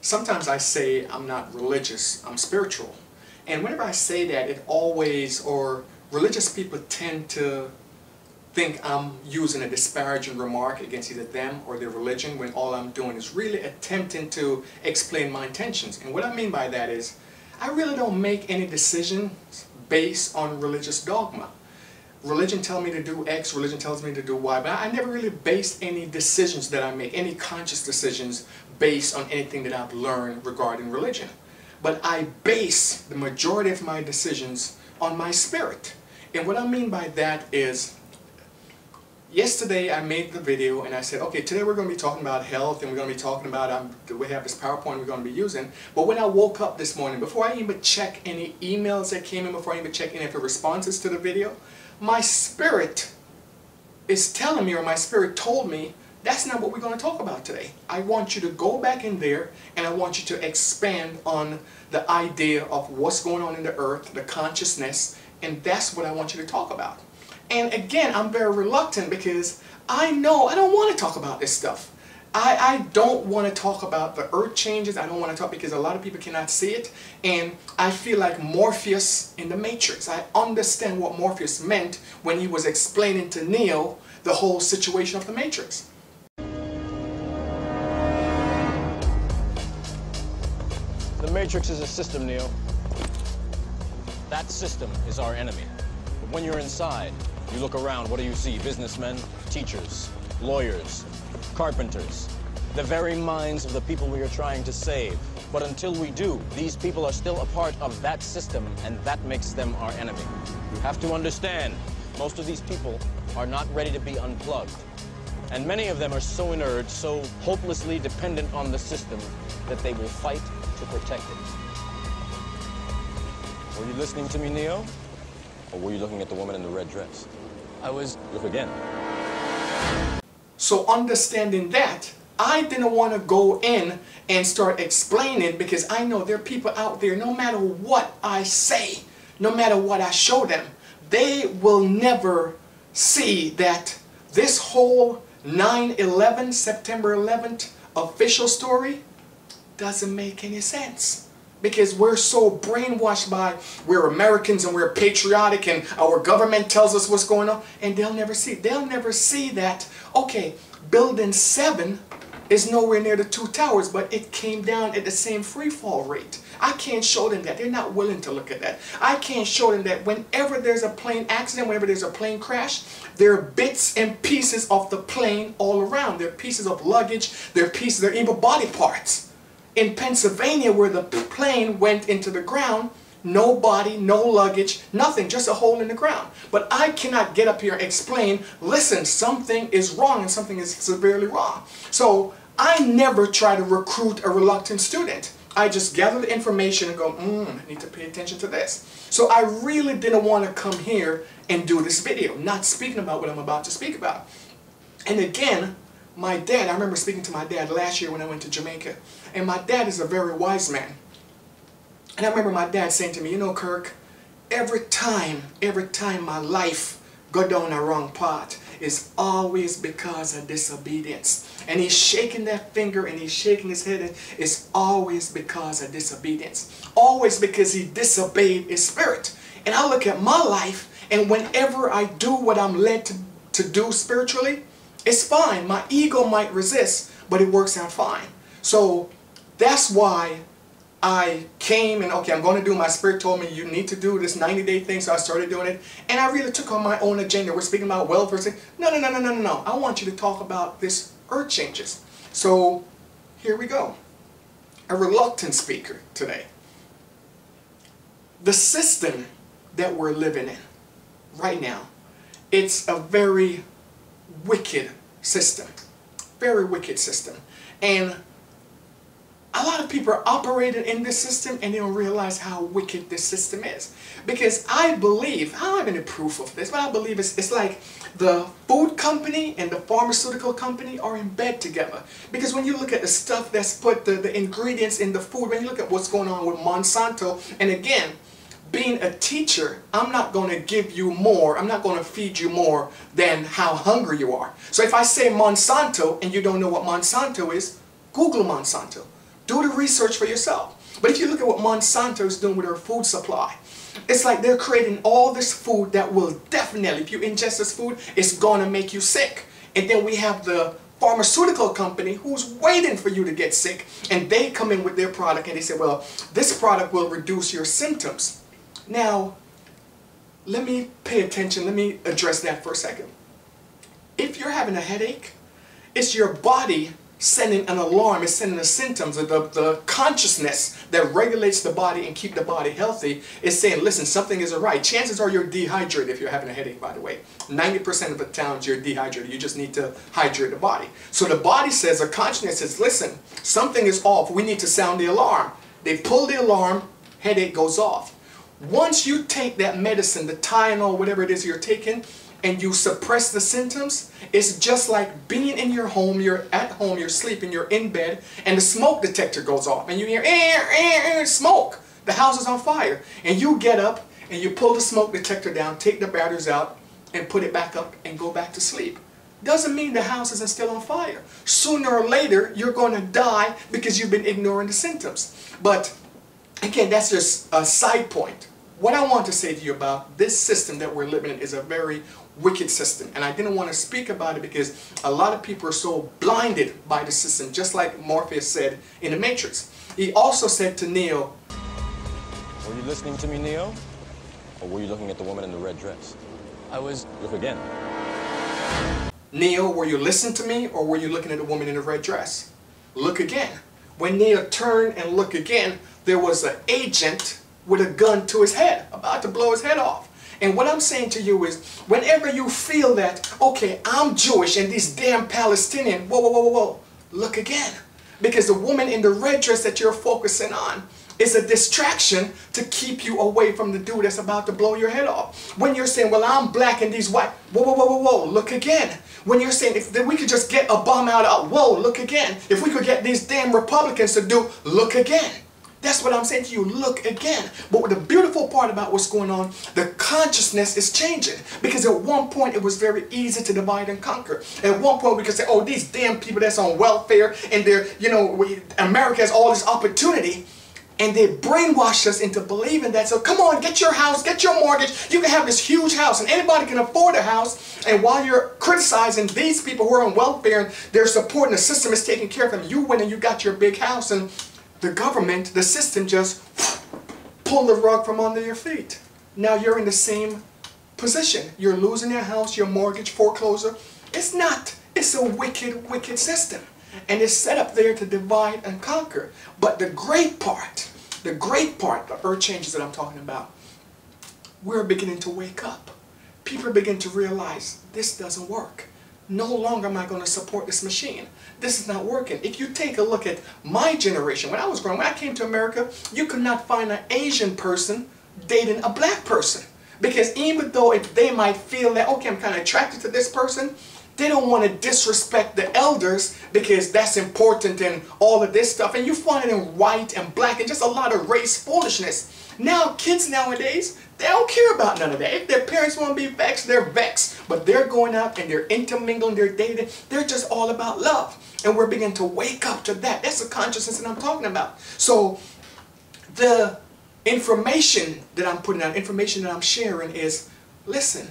sometimes I say I'm not religious, I'm spiritual. And whenever I say that, it always, or religious people tend to think I'm using a disparaging remark against either them or their religion, when all I'm doing is really attempting to explain my intentions. And what I mean by that is, I really don't make any decisions based on religious dogma. Religion tells me to do X, religion tells me to do Y, but I never really base any decisions that I make, any conscious decisions, based on anything that I've learned regarding religion. But I base the majority of my decisions on my spirit. And what I mean by that is, yesterday I made the video and I said, okay, today we're going to be talking about health, and we're going to be talking about, we have this PowerPoint we're going to be using. But when I woke up this morning, before I even check any emails that came in, before I even check any of the responses to the video, my spirit is telling me, or my spirit told me, that's not what we're going to talk about today. I want you to go back in there and I want you to expand on the idea of what's going on in the earth, the consciousness, and that's what I want you to talk about. And again, I'm very reluctant because I know I don't want to talk about this stuff. I don't want to talk about the earth changes. I don't want to talk because a lot of people cannot see it. And I feel like Morpheus in the Matrix. I understand what Morpheus meant when he was explaining to Neo the whole situation of the Matrix. The Matrix is a system, Neo. That system is our enemy. But when you're inside, you look around, what do you see? Businessmen, teachers, lawyers, carpenters, the very minds of the people we are trying to save. But until we do, these people are still a part of that system, and that makes them our enemy. You have to understand, most of these people are not ready to be unplugged. And many of them are so inert, so hopelessly dependent on the system, that they will fight to protect it. Were you listening to me, Neo? Or were you looking at the woman in the red dress? I was... Look again. So understanding that, I didn't want to go in and start explaining, because I know there are people out there, no matter what I say, no matter what I show them, they will never see that this whole 9/11, September 11th official story doesn't make any sense. Because we're so brainwashed by, we're Americans and we're patriotic and our government tells us what's going on, and they'll never see that, okay, building 7 is nowhere near the 2 towers, but it came down at the same free fall rate. I can't show them that. They're not willing to look at that. I can't show them that whenever there's a plane accident, whenever there's a plane crash, there are bits and pieces of the plane all around. There are pieces of luggage, there are pieces, there are even body parts. In Pennsylvania, where the plane went into the ground, no body, no luggage, nothing, just a hole in the ground. But I cannot get up here and explain, listen, something is wrong and something is severely wrong. So I never try to recruit a reluctant student. I just gather the information and go, I need to pay attention to this. So I really didn't want to come here and do this video, not speaking about what I'm about to speak about. And again, my dad, I remember speaking to my dad last year when I went to Jamaica, and my dad is a very wise man. And I remember my dad saying to me, you know, Kirk, every time my life go down a wrong path, it's always because of disobedience. And he's shaking that finger and he's shaking his head, and it's always because of disobedience. Always because he disobeyed his spirit. And I look at my life, and whenever I do what I'm led to do spiritually, it's fine. My ego might resist, but it works out fine. So that's why I came and, okay, I'm going to do, my spirit told me you need to do this 90-day thing, so I started doing it. And I really took on my own agenda. We're speaking about welfare. No. I want you to talk about this earth changes. So here we go. A reluctant speaker today. The system that we're living in right now, it's a very wicked system. Very wicked system. And a lot of people are operating in this system and they don't realize how wicked this system is. Because I believe, I don't have any proof of this, but I believe it's like the food company and the pharmaceutical company are in bed together. Because when you look at the stuff that's put, the ingredients in the food, when you look at what's going on with Monsanto, and again, being a teacher, I'm not going to give you more, I'm not going to feed you more than how hungry you are. So if I say Monsanto and you don't know what Monsanto is, Google Monsanto. Do the research for yourself. But if you look at what Monsanto is doing with their food supply, it's like they're creating all this food that will definitely, if you ingest this food, it's going to make you sick. And then we have the pharmaceutical company who's waiting for you to get sick, and they come in with their product and they say, well, this product will reduce your symptoms. Now, let me pay attention. Let me address that for a second. If you're having a headache, it's your body sending an alarm. It's sending the symptoms of the consciousness that regulates the body and keep the body healthy. Is saying, listen, something isn't right. Chances are you're dehydrated if you're having a headache, by the way. 90% of the times you're dehydrated. You just need to hydrate the body. So the body says, the consciousness says, listen, something is off. We need to sound the alarm. They pull the alarm, headache goes off. Once you take that medicine, the Tylenol, whatever it is you're taking, and you suppress the symptoms, it's just like being in your home, you're at home, you're sleeping, you're in bed, and the smoke detector goes off, and you hear smoke. The house is on fire. And you get up, and you pull the smoke detector down, take the batteries out, and put it back up, and go back to sleep. Doesn't mean the house isn't still on fire. Sooner or later, you're going to die because you've been ignoring the symptoms. But, again, that's just a side point. What I want to say to you about this system that we're living in is a very wicked system, and I didn't want to speak about it because a lot of people are so blinded by the system, just like Morpheus said in the Matrix. He also said to Neo, were you listening to me, Neo? Or were you looking at the woman in the red dress? I was... Look again. Neo, were you listening to me, or were you looking at the woman in the red dress? Look again. When Neo turned and looked again, there was an agent with a gun to his head, about to blow his head off. And what I'm saying to you is, whenever you feel that, okay, I'm Jewish and these damn Palestinian, whoa, whoa, whoa, whoa, whoa, look again. Because the woman in the red dress that you're focusing on is a distraction to keep you away from the dude that's about to blow your head off. When you're saying, well, I'm black and these white, whoa, whoa, whoa, whoa, whoa, look again. When you're saying, if we could just get Obama out, whoa, look again. If we could get these damn Republicans to do, look again. That's what I'm saying to you, look again. But the beautiful part about what's going on, the consciousness is changing. Because at one point it was very easy to divide and conquer. At one point we could say, oh, these damn people that's on welfare and they're, you know, America has all this opportunity. And they brainwashed us into believing that, so come on, get your house, get your mortgage, you can have this huge house and anybody can afford a house. And while you're criticizing these people who are on welfare and they're supporting the system is taking care of them, you went and you got your big house and the government, the system just pulled the rug from under your feet. Now you're in the same position. You're losing your house, your mortgage, foreclosure. It's not. It's a wicked, wicked system. And it's set up there to divide and conquer. But the great part, the earth changes that I'm talking about, we're beginning to wake up. People begin to realize this doesn't work. No longer am I going to support this machine. This is not working. If you take a look at my generation, when I was growing, when I came to America, you could not find an Asian person dating a black person. Because even though if they might feel that, okay, I'm kind of attracted to this person, they don't want to disrespect the elders because that's important and all of this stuff. And you find it in white and black and just a lot of race foolishness. Now, kids nowadays, they don't care about none of that. If their parents want to be vexed, they're vexed. But they're going out and they're intermingling, they're dating. They're just all about love. And we're beginning to wake up to that. That's the consciousness that I'm talking about. So the information that I'm putting out, information that I'm sharing is, listen,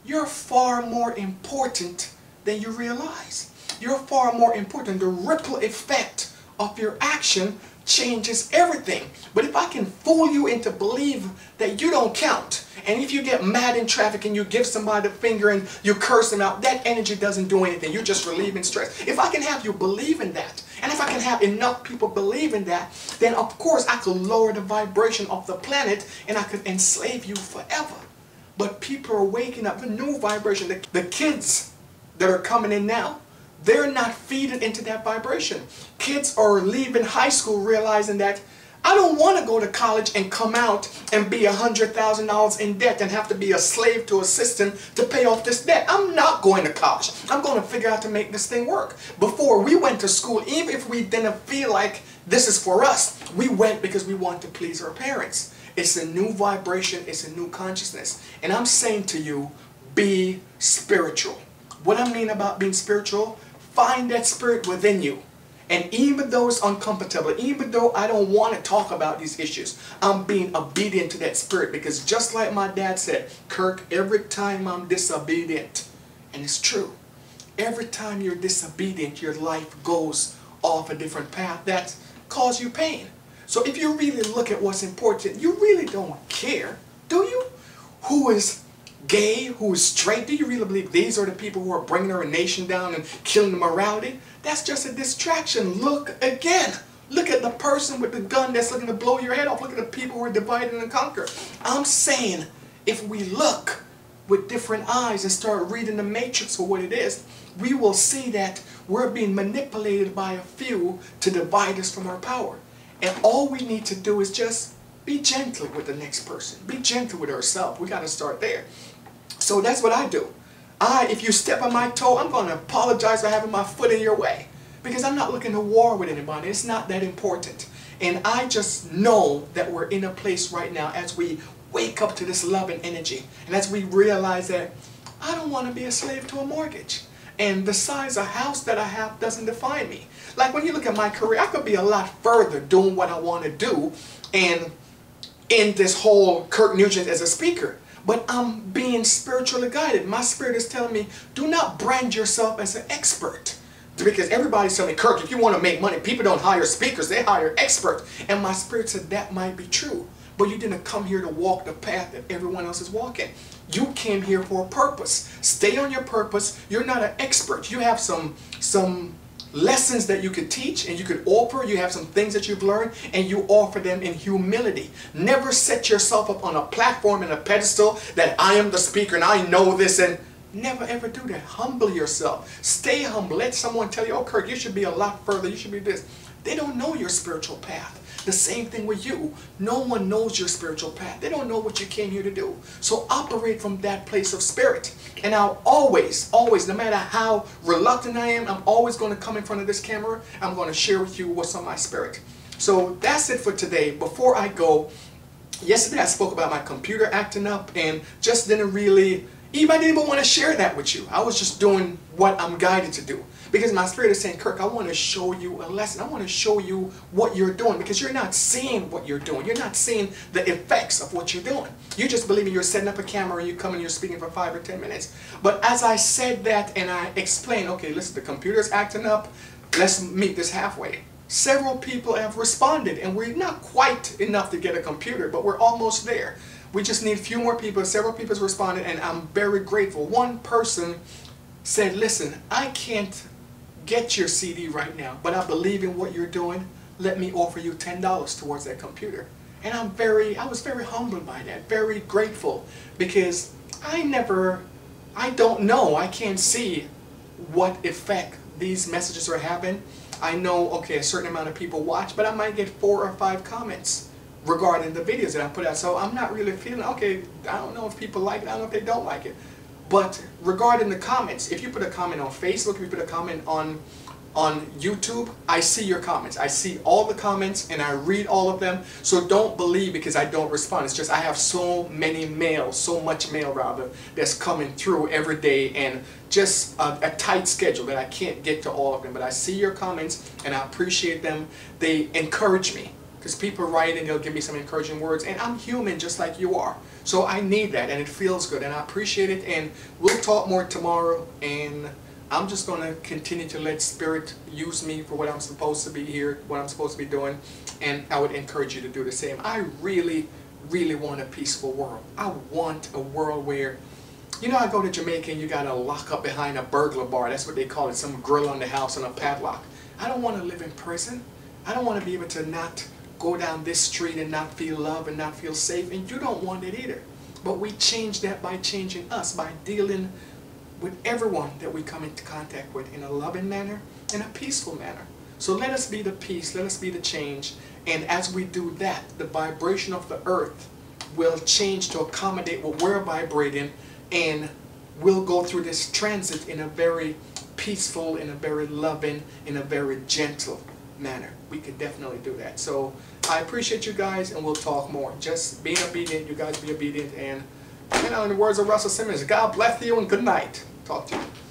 you're far more important than you realize. You're far more important. The ripple effect of your action changes everything. But if I can fool you into believe that you don't count, and if you get mad in traffic and you give somebody the finger and you curse them out, that energy doesn't do anything. You're just relieving stress. If I can have you believe in that, and if I can have enough people believe in that, then of course I could lower the vibration of the planet and I could enslave you forever. But people are waking up, the new vibration, the kids that are coming in now, they're not feeding into that vibration. Kids are leaving high school realizing that I don't want to go to college and come out and be $100,000 in debt and have to be a slave to a system to pay off this debt. I'm not going to college. I'm going to figure out to make this thing work. Before we went to school, even if we didn't feel like this is for us, we went because we want to please our parents. It's a new vibration. It's a new consciousness. And I'm saying to you, be spiritual. What I mean about being spiritual, find that spirit within you And even though it's uncomfortable, even though I don't want to talk about these issues, I'm being obedient to that spirit. Because just like my dad said, Kirk, every time I'm disobedient, and it's true, every time you're disobedient, your life goes off a different path that causes you pain. So if you really look at what's important, you really don't care, do you? Who is gay, who is straight? Do you really believe these are the people who are bringing our nation down and killing the morality? That's just a distraction. Look again. Look at the person with the gun that's looking to blow your head off. Look at the people who are divided and conquer. I'm saying if we look with different eyes and start reading the matrix for what it is, we will see that we're being manipulated by a few to divide us from our power. And all we need to do is just be gentle with the next person. Be gentle with ourselves. We got to start there. So that's what I do. If you step on my toe, I'm going to apologize for having my foot in your way. Because I'm not looking to war with anybody. It's not that important. And I just know that we're in a place right now as we wake up to this love and energy. And as we realize that I don't want to be a slave to a mortgage. And the size of house that I have doesn't define me. Like when you look at my career, I could be a lot further doing what I want to do and in this whole Kirk Nugent as a speaker. But I'm being spiritually guided. My spirit is telling me, do not brand yourself as an expert. Because everybody's telling me, Kirk, if you want to make money, people don't hire speakers, they hire experts. And my spirit said that might be true. But you didn't come here to walk the path that everyone else is walking. You came here for a purpose. Stay on your purpose. You're not an expert. You have some lessons that you could teach and you could offer. You have some things that you've learned and you offer them in humility. Never set yourself up on a platform and a pedestal that I am the speaker and I know this, and never ever do that. Humble yourself. Stay humble. Let someone tell you, oh Kirk, you should be a lot further. You should be this. They don't know your spiritual path. The same thing with you. No one knows your spiritual path. They don't know what you came here to do. So operate from that place of spirit. And I'll always, no matter how reluctant I am, I'm always going to come in front of this camera. I'm going to share with you what's on my spirit. So that's it for today. Before I go, yesterday I spoke about my computer acting up and just didn't really, I didn't even want to share that with you. I was just doing what I'm guided to do. Because my spirit is saying, Kirk, I want to show you a lesson. I want to show you what you're doing. Because you're not seeing what you're doing. You're not seeing the effects of what you're doing. You just believe you're setting up a camera and you come and you're speaking for 5 or 10 minutes. But as I said that and I explained, okay, listen, the computer's acting up. Let's meet this halfway. Several people have responded. And we're not quite enough to get a computer, but we're almost there. We just need a few more people. Several people have responded and I'm very grateful. One person said, listen, I can't get your CD right now, but I believe in what you're doing. Let me offer you $10 towards that computer. And I was very humbled by that, very grateful, because I don't know, I can't see what effect these messages are having. I know, okay, a certain amount of people watch, but I might get 4 or 5 comments regarding the videos that I put out. So I'm not really feeling, okay, I don't know if people like it, I don't know if they don't like it. But regarding the comments, if you put a comment on Facebook, if you put a comment on YouTube, I see your comments. I see all the comments and I read all of them. So don't believe because I don't respond. It's just I have so many mail, so much mail rather, that's coming through every day and just a tight schedule that I can't get to all of them. But I see your comments and I appreciate them. They encourage me. Because people write and they'll give me some encouraging words, and I'm human just like you are. So I need that and it feels good and I appreciate it, and we'll talk more tomorrow, and I'm just going to continue to let Spirit use me for what I'm supposed to be here, what I'm supposed to be doing, and I would encourage you to do the same. I really, really want a peaceful world. I want a world where, you know, I go to Jamaica and you got to lock up behind a burglar bar. That's what they call it, some grill on the house and a padlock. I don't want to live in prison. I don't want to be able to not go down this street and not feel love and not feel safe, and you don't want it either. But we change that by changing us, by dealing with everyone that we come into contact with in a loving manner, in a peaceful manner. So let us be the peace, let us be the change, and as we do that, the vibration of the earth will change to accommodate what we're vibrating, and we'll go through this transit in a very peaceful, in a very loving, in a very gentle manner. We could definitely do that. So I appreciate you guys, and we'll talk more. Just being obedient, you guys be obedient, and you know, in the words of Russell Simmons, God bless you and good night. Talk to you.